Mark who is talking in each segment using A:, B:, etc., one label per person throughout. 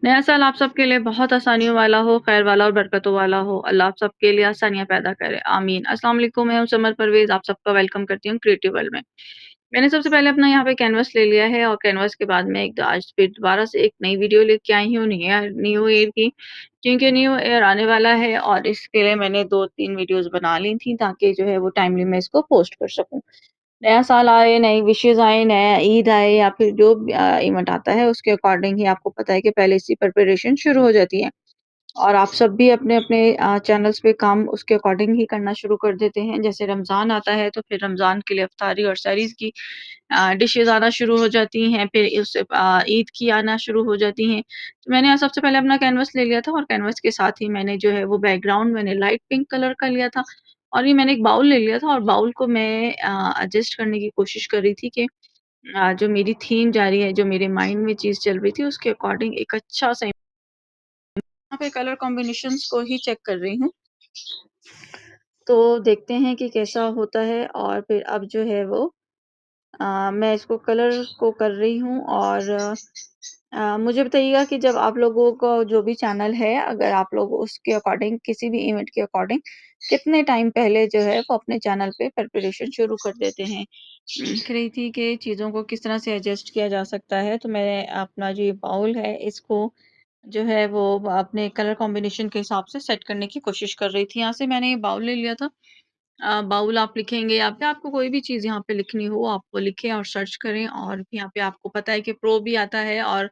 A: नया साल आप सबके लिए बहुत आसानियों वाला हो, खैर वाला और बरकतों वाला हो। अल्लाह आप सबके लिए आसानियाँ पैदा करे, आमीन। अस्सलाम वालेकुम, मैं हूँ समर परवेज़, आप सबका वेलकम करती हूँ क्रिएटिव वर्ल्ड में। मैंने सबसे पहले अपना यहाँ पे कैनवस ले लिया है और कैनवस के बाद में एक आज फिर दोबारा से एक नई वीडियो लेके आई हूँ न्यू ईयर की, क्योंकि न्यू ईयर आने वाला है और इसके लिए मैंने 2-3 वीडियोज़ बना ली थी ताकि जो है वो टाइमली मैं इसको पोस्ट कर सकूँ। नया साल आए, नई विशेज़ आए, नया ईद आए या फिर जो इवेंट आता है उसके अकॉर्डिंग ही आपको पता है कि पहले से प्रिपरेशन शुरू हो जाती है। और आप सब भी अपने-अपने चैनल्स पे काम उसके अकॉर्डिंग ही करना शुरू कर देते हैं। जैसे रमज़ान आता है तो फिर रमज़ान के लिए इफ्तारी और सहरीज़ की डिशेज़ आना शुरू हो जाती हैं, फिर उससे ईद की आना शुरू हो जाती हैं। तो मैंने यहाँ सबसे पहले अपना कैनवस ले लिया था और कैनवस के साथ ही मैंने जो है वो बैकग्राउंड मैंने लाइट पिंक कलर का लिया था और ये मैंने एक बाउल ले लिया था और बाउल को मैं एडजस्ट करने की कोशिश कर रही थी कि जो मेरी थीम जा रही है, जो मेरे माइंड में चीज़ चल रही थी उसके अकॉर्डिंग एक अच्छा-सा यहाँ पे कलर कॉम्बिनेशंस को ही चेक कर रही हूँ। तो देखते हैं कि कैसा होता है और फिर अब जो है वो मैं इसको कलर को कर रही हूँ और मुझे बताइएगा कि जब आप लोगों का जो भी चैनल है, अगर आप लोग उसके अकॉर्डिंग किसी भी इवेंट के अकॉर्डिंग कितने टाइम पहले जो है वो अपने चैनल पे प्रिपरेशन शुरू कर देते हैं। देख रही थी कि चीज़ों को किस तरह से एडजस्ट किया जा सकता है, तो मैं अपना जो ये बाउल है इसको जो है वो अपने कलर कॉम्बिनेशन के हिसाब से सेट करने की कोशिश कर रही थी। यहाँ से मैंने ये बाउल ले लिया था। बाउल आप लिखेंगे या फिर आपको कोई भी चीज़ यहाँ पे लिखनी हो, आप वो लिखें और सर्च करें और यहाँ पे आपको पता है कि प्रो भी आता है और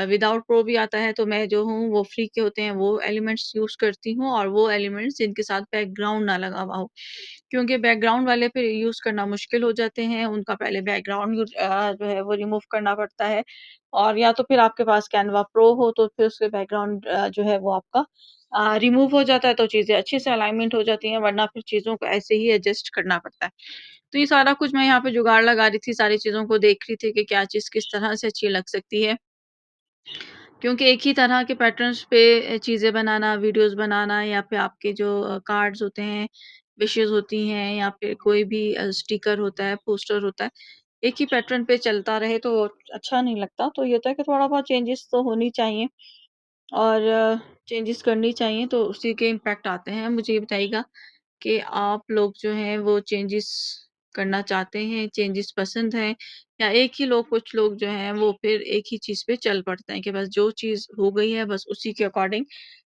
A: विदाउट प्रो भी आता है, तो मैं जो हूँ वो फ्री के होते हैं वो एलिमेंट्स यूज़ करती हूँ और वो एलिमेंट्स जिनके साथ बैकग्राउंड ना लगा हुआ हो। क्योंकि बैकग्राउंड वाले फिर यूज़ करना मुश्किल हो जाते हैं, उनका पहले बैकग्राउंड जो है वो रिमूव करना पड़ता है और या तो फिर आपके पास कैनवा प्रो हो तो फिर उसके बैकग्राउंड जो है वो आपका रिमूव हो जाता है तो चीज़ें अच्छे से अलाइनमेंट हो जाती हैं, वरना फिर चीज़ों को ऐसे ही एडजस्ट करना पड़ता है। तो ये सारा कुछ मैं यहाँ पे जुगाड़ लगा रही थी, सारी चीज़ों को देख रही थी कि क्या चीज़ किस तरह से अच्छी लग सकती है। क्योंकि एक ही तरह के पैटर्न्स पे चीज़ें बनाना, वीडियोज़ बनाना या फिर आपके जो कार्ड्स होते हैं, विशेज़ होती हैं या फिर कोई भी स्टिकर होता है, पोस्टर होता है, एक ही पैटर्न पे चलता रहे तो अच्छा नहीं लगता। तो ये होता है कि थोड़ा बहुत चेंजेस तो होनी चाहिए और चेंजेस करनी चाहिए तो उसी के इम्पैक्ट आते हैं। मुझे ये बताइएगा कि आप लोग जो हैं वो चेंजेस करना चाहते हैं, चेंजेस पसंद हैं या एक ही लोग कुछ लोग जो हैं वो फिर एक ही चीज़ पे चल पड़ते हैं कि बस जो चीज़ हो गई है बस उसी के अकॉर्डिंग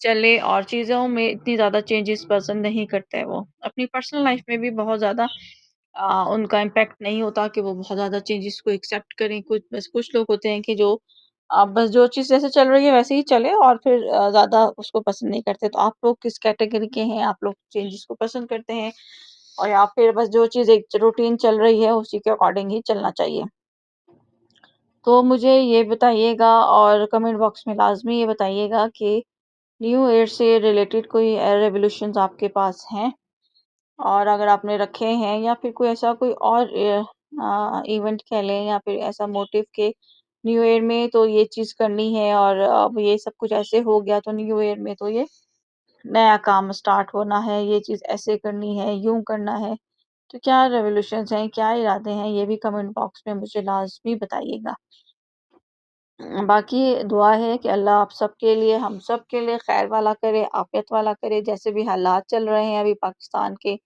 A: चले और चीज़ों में इतनी ज़्यादा चेंजेस पसंद नहीं करते हैं वो। अपनी पर्सनल लाइफ में भी बहुत ज़्यादा उनका इम्पैक्ट नहीं होता कि वो बहुत ज़्यादा चेंजेस को एक्सेप्ट करें। कुछ लोग होते हैं कि जो बस जो चीज़ जैसे चल रही है वैसे ही चले और फिर ज़्यादा उसको पसंद नहीं करते। तो आप लोग किस कैटेगरी के हैं? आप लोग चेंजेस को पसंद करते हैं और या फिर बस जो चीज़ एक रूटीन चल रही है उसी के अकॉर्डिंग ही चलना चाहिए? तो मुझे ये बताइएगा और कमेंट बॉक्स में लाज़मी ये बताइएगा कि न्यू ईयर से रिलेटेड कोई रेवोल्यूशंस आपके पास हैं? और अगर आपने रखे हैं या फिर कोई ऐसा कोई और इवेंट कह लें या फिर ऐसा मोटिव के न्यू ईयर में तो ये चीज़ करनी है और अब ये सब कुछ ऐसे हो गया तो न्यू ईयर में तो ये नया काम स्टार्ट होना है, ये चीज़ ऐसे करनी है, यूँ करना है। तो क्या रेवोल्यूशंस हैं, क्या इरादे हैं, ये भी कमेंट बॉक्स में मुझे लाज़मी बताइएगा। बाकी दुआ है कि अल्लाह आप सबके लिए, हम सब के लिए खैर वाला करे, आफ़ियत वाला करे। जैसे भी हालात चल रहे हैं अभी पाकिस्तान के,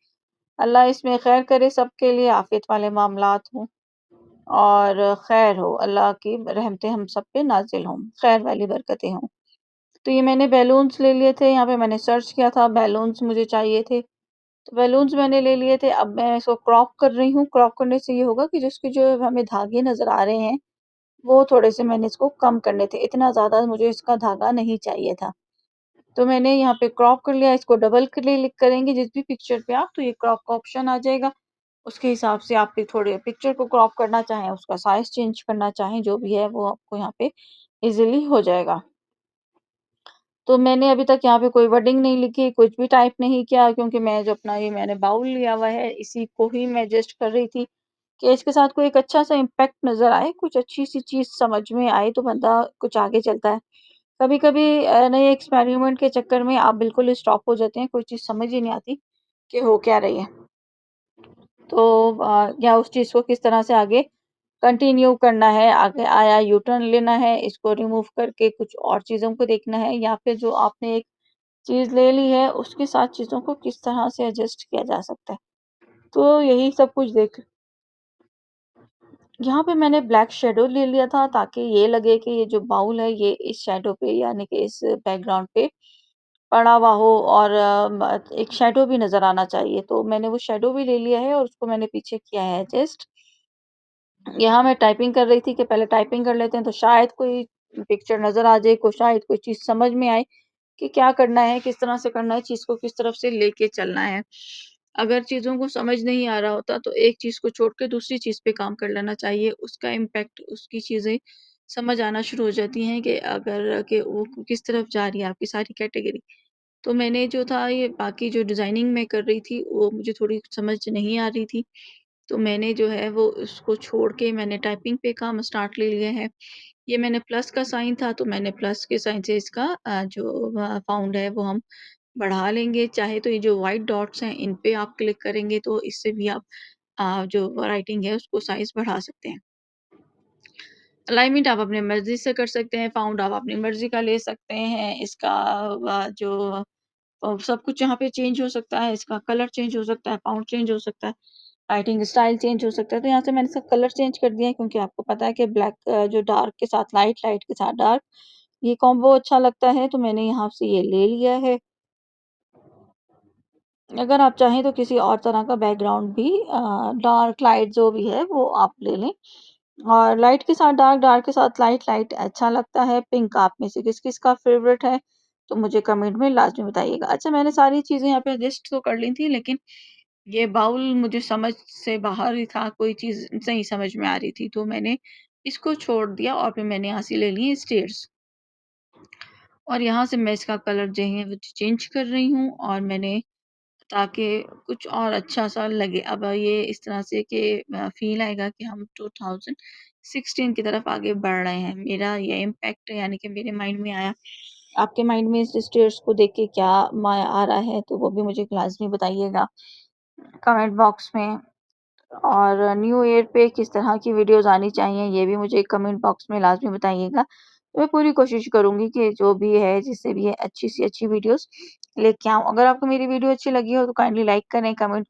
A: अल्लाह इसमें खैर करे सबके लिए, आफ़ियत वाले मामलात हों और खैर हो, अल्लाह की रहमतें हम सब पे नाज़िल हों, खैर वाली बरकतें हों। तो ये मैंने बैलून्स ले लिए थे, यहाँ पे मैंने सर्च किया था बैलून्स मुझे चाहिए थे, तो बैलून्स मैंने ले लिए थे। अब मैं इसको क्रॉप कर रही हूँ, क्रॉप करने से ये होगा कि जिसके जो हमें धागे नज़र आ रहे हैं, वो थोड़े से मैंने इसको कम करने थे, इतना ज़्यादा मुझे इसका धागा नहीं चाहिए था। तो मैंने यहाँ पे क्रॉप कर लिया, इसको डबल क्लिक करेंगे जिस भी पिक्चर पे आप, तो ये क्रॉप का ऑप्शन आ जाएगा। उसके हिसाब से आप थोड़े पिक्चर को क्रॉप करना चाहें, उसका साइज़ चेंज करना चाहें, जो भी है वो आपको यहाँ पे ईज़िली हो जाएगा। तो मैंने अभी तक यहाँ पे कोई वर्डिंग नहीं लिखी, कुछ भी टाइप नहीं किया क्योंकि मैं जो अपना ये मैंने बाउल लिया हुआ है, इसी को ही मैं एडजस्ट कर रही थी कि इसके साथ कोई एक अच्छा-सा इम्पैक्ट नज़र आए, कुछ अच्छी-सी चीज़ समझ में आए तो बंदा कुछ आगे चलता है। कभी-कभी नए एक्सपेरिमेंट के चक्कर में आप बिल्कुल स्टॉप हो जाते हैं, कोई चीज़ समझ ही नहीं आती कि हो क्या रही है। तो या उस चीज़ को किस तरह से आगे कंटिन्यू करना है, आगे आया यू टर्न लेना है, इसको रिमूव करके कुछ और चीज़ों को देखना है, या फिर जो आपने एक चीज़ ले ली है उसके साथ चीज़ों को किस तरह से एडजस्ट किया जा सकता है। तो यही सब कुछ देख यहाँ पे मैंने ब्लैक शैडो ले लिया था ताकि ये लगे कि ये जो बाउल है ये इस शैडो पे यानी कि इस बैकग्राउंड पे पड़ा हुआ हो, और एक शैडो भी नज़र आना चाहिए। तो मैंने वो शैडो भी ले लिया है और उसको मैंने पीछे किया है एडजस्ट। यहाँ मैं टाइपिंग कर रही थी कि पहले टाइपिंग कर लेते हैं तो शायद कोई पिक्चर नज़र आ जाए, को शायद कोई चीज़ समझ में आए कि क्या करना है, किस तरह से करना है, चीज़ को किस तरफ से लेके चलना है। अगर चीज़ों को समझ नहीं आ रहा होता तो एक चीज़ को छोड़ के दूसरी चीज़ पे काम कर लेना चाहिए। उसका इम्पैक्ट, उसकी चीज़ें समझ आना शुरू हो जाती हैं कि अगर कि वो किस तरफ जा रही है आपकी सारी कैटेगरी। तो मैंने जो था ये बाकी जो डिज़ाइनिंग मैं कर रही थी वो मुझे थोड़ी समझ नहीं आ रही थी। तो मैंने जो है वो उसको छोड़ के मैंने टाइपिंग पे काम स्टार्ट ले लिया है। ये मैंने प्लस का साइन था तो मैंने प्लस के साइन से इसका जो फाउंड है वो हम बढ़ा लेंगे। चाहे तो ये जो व्हाइट डॉट्स हैं इन पे आप क्लिक करेंगे तो इससे भी आप जो राइटिंग है उसको साइज़ बढ़ा सकते हैं। अलाइनमेंट आप अपनी मर्ज़ी से कर सकते हैं, फाउंड आप अपनी मर्ज़ी का ले सकते हैं। इसका जो सब कुछ यहाँ पे चेंज हो सकता है, इसका कलर चेंज हो सकता है, फाउंड चेंज हो सकता है, राइटिंग स्टाइल चेंज हो सकता है। तो यहाँ से मैंने इसका कलर चेंज कर दिया है क्योंकि आपको पता है कि ब्लैक जो डार्क के साथ लाइट, लाइट के साथ डार्क, ये कॉम्बो अच्छा लगता है तो मैंने यहाँ से ये ले लिया है। अगर आप चाहें तो किसी और तरह का बैकग्राउंड भी डार्क लाइट जो भी है वो आप ले लें, और लाइट के साथ डार्क, डार्क के साथ लाइट, लाइट अच्छा लगता है। पिंक आप में से किस किस का फेवरेट है तो मुझे कमेंट में लाजमी बताइएगा। अच्छा, मैंने सारी चीज़ें यहाँ पे एडजस्ट तो कर ली थी, लेकिन ये बाउल मुझे समझ से बाहर ही था, कोई चीज़ नहीं समझ में आ रही थी तो मैंने इसको छोड़ दिया और फिर मैंने यहाँ से ले लिए स्टेयर्स, और यहाँ से मैं इसका कलर जो है वो चेंज कर रही हूँ, और मैंने ताकि कुछ और अच्छा-सा लगे। अब ये इस तरह से कि फ़ील आएगा कि हम 2016 की तरफ आगे बढ़ रहे हैं। मेरा ये इम्पैक्ट यानी कि मेरे माइंड में आया। आपके माइंड में इस स्टेयर्स को देख के क्या आ रहा है तो वो भी मुझे लाज़मी बताइएगा कमेंट बॉक्स में। और न्यू ईयर पे किस तरह की वीडियोज़ आनी चाहिए ये भी मुझे कमेंट बॉक्स में लाज़मी बताइएगा। तो मैं पूरी कोशिश करूँगी कि जो भी है जिससे भी है अच्छी सी अच्छी वीडियोज़ लेके आऊँ। अगर आपको मेरी वीडियो अच्छी लगी हो तो काइंडली लाइक करें, कमेंट